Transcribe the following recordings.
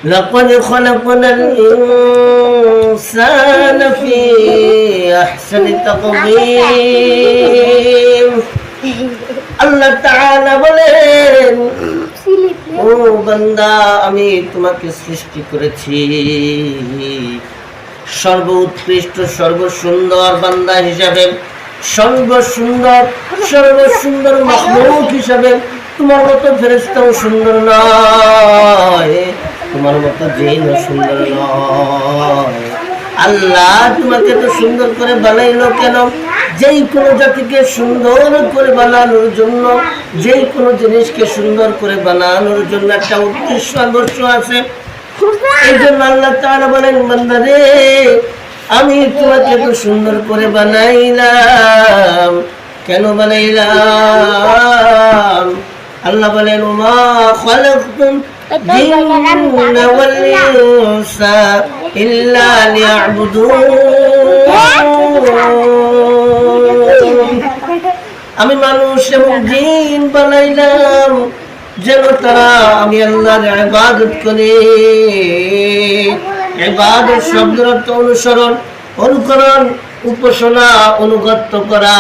لقد خلقنا الإنسان في أحسن تقويم আল্লাহ তাআলা বলেন, ও বান্দা, আমি তোমাকে সৃষ্টি করেছি সর্বোৎকৃষ্ট সর্বসুন্দর বান্দা হিসাবে, সর্বসুন্দর মাখলুক হিসাবে। তোমার মতো ফেরেশতাও সুন্দর নয়, তোমার মতো জিনও সুন্দর নয়। আল্লাহ তোমাকে তো সুন্দর করে বানাইলো কেন? যেই কোনো জাতিকে সুন্দর করে বানানোর জন্য, যেই কোনো জিনিসকে সুন্দর করে বানানোর জন্য একটা উদ্দেশ্য আদর্শ আছে। এই জন্য আল্লাহ তাআলা বলেন, বান্দা রে, আমি তোমাকে তো সুন্দর করে বানাইলাম। কেন বানাইলাম? আল্লাহ বলেন, ওমা খালাকতুল জিন্না ওয়াল ইনসা ইল্লা লিয়াবুদুন। আমি মানুষ এবং জিন বানাইলাম যেন তারা আমি আল্লাহর ইবাদত করে। ইবাদত শব্দের অর্থ অনুসরণ, অনুকরণ, উপাসনা, অনুগত্য করা।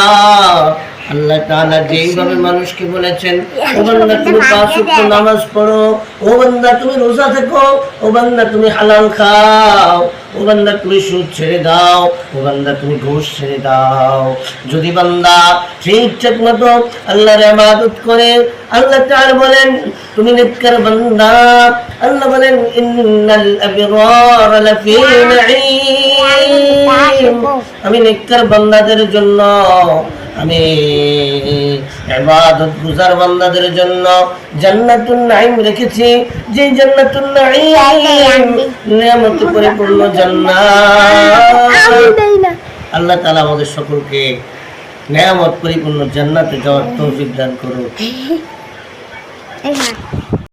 আল্লাহ তাআলা যেইভাবে মানুষকে বলেছেন, ও বান্দা তুমি 5 ওয়াক্ত নামাজ পড়ো, ও বান্দা তুমি রোজা থেকো, ও বান্দা তুমি হালাল খাও, ও বান্দা তুমি সুদ ছেড়ে দাও, ও বান্দা তুমি ঘুষ ছেড়ে দাও। যদি বান্দা ঠিকঠাক মতো আল্লাহর ইবাদত করে, আল্লাহ তাআলা বলেন তুমি নেককার বান্দা। আল্লাহ বলেন, ইন্নাল আবরার লাফি নাঈম। আমি নেককার বান্দাদের জন্য, আমি ইবাদত গুজার বান্দাদের জন্য জান্নাতুন নাঈম রেখেছি। যে জান্নাতুন নাঈম নিয়ামতে পরিপূর্ণ জান্নাত। আল্লাহ তাআলা আমাদের সকলকে নিয়ামত পরিপূর্ণ জান্নাতে যাওয়ার তৌফিক দান করুন।